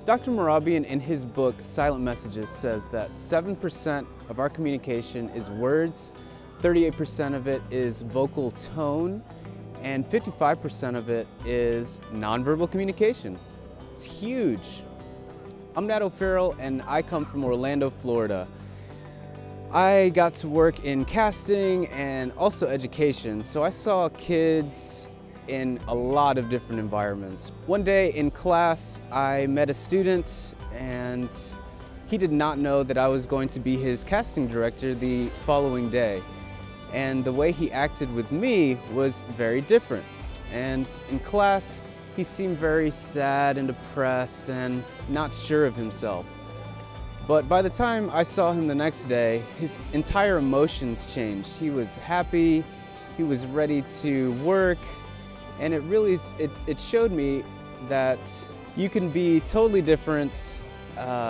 Dr. Marabian, in his book, Silent Messages, says that 7% of our communication is words, 38% of it is vocal tone, and 55% of it is nonverbal communication. It's huge. I'm Nat O'Farrell, and I come from Orlando, Florida. I got to work in casting and also education, so I saw kids in a lot of different environments. One day in class, I met a student, and he did not know that I was going to be his casting director the following day. And the way he acted with me was very different. And in class, he seemed very sad and depressed and not sure of himself. But by the time I saw him the next day, his entire emotions changed. He was happy, he was ready to work, and it showed me that you can be totally different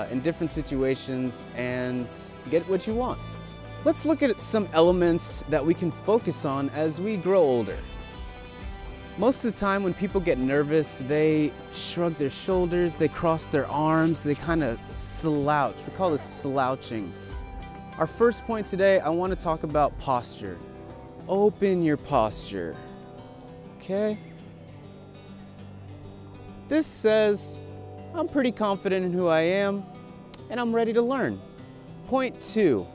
in different situations and get what you want. Let's look at some elements that we can focus on as we grow older. Most of the time when people get nervous, they shrug their shoulders, they cross their arms, they kind of slouch. We call this slouching. Our first point today, I want to talk about posture. Open your posture, okay? This says, I'm pretty confident in who I am, and I'm ready to learn. Point 2,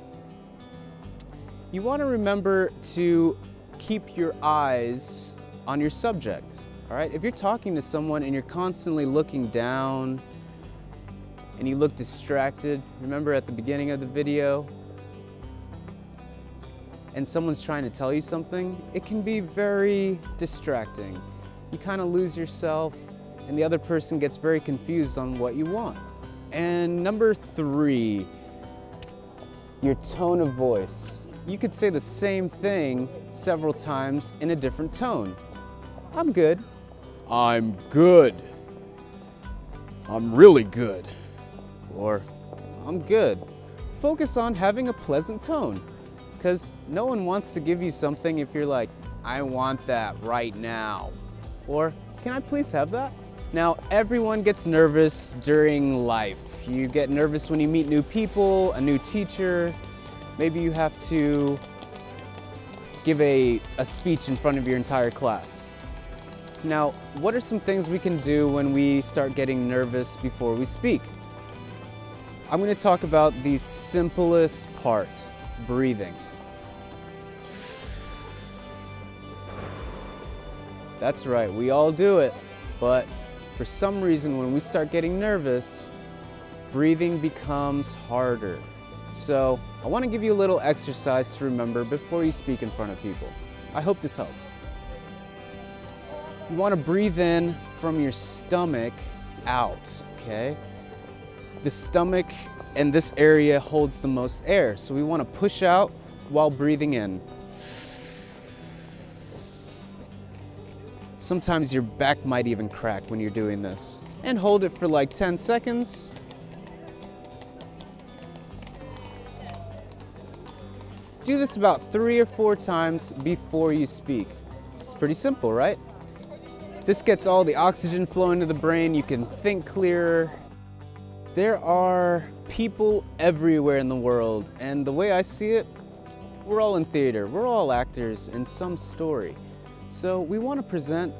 you want to remember to keep your eyes on your subject, all right? If you're talking to someone and you're constantly looking down and you look distracted, remember at the beginning of the video, and someone's trying to tell you something, it can be very distracting. You kind of lose yourself and the other person gets very confused on what you want. And number 3, your tone of voice. You could say the same thing several times in a different tone. I'm good. I'm good. I'm really good. Or I'm good. Focus on having a pleasant tone, because no one wants to give you something if you're like, I want that right now. Or, can I please have that? Now, everyone gets nervous during life. You get nervous when you meet new people, a new teacher. Maybe you have to give a speech in front of your entire class. Now, what are some things we can do when we start getting nervous before we speak? I'm going to talk about the simplest part, breathing. That's right, we all do it, but for some reason when we start getting nervous, breathing becomes harder. So I want to give you a little exercise to remember before you speak in front of people. I hope this helps. You want to breathe in from your stomach out, okay? The stomach and this area holds the most air, so we want to push out while breathing in. Sometimes your back might even crack when you're doing this. And hold it for like 10 seconds. Do this about 3 or 4 times before you speak. It's pretty simple, right? This gets all the oxygen flowing to the brain, you can think clearer. There are people everywhere in the world, and the way I see it, we're all in theater, we're all actors in some story. So we want to present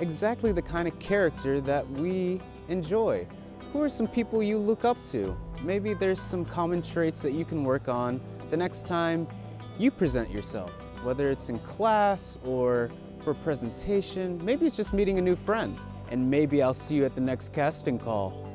exactly the kind of character that we enjoy. Who are some people you look up to? Maybe there's some common traits that you can work on the next time you present yourself, whether it's in class or for a presentation, maybe it's just meeting a new friend. And maybe I'll see you at the next casting call.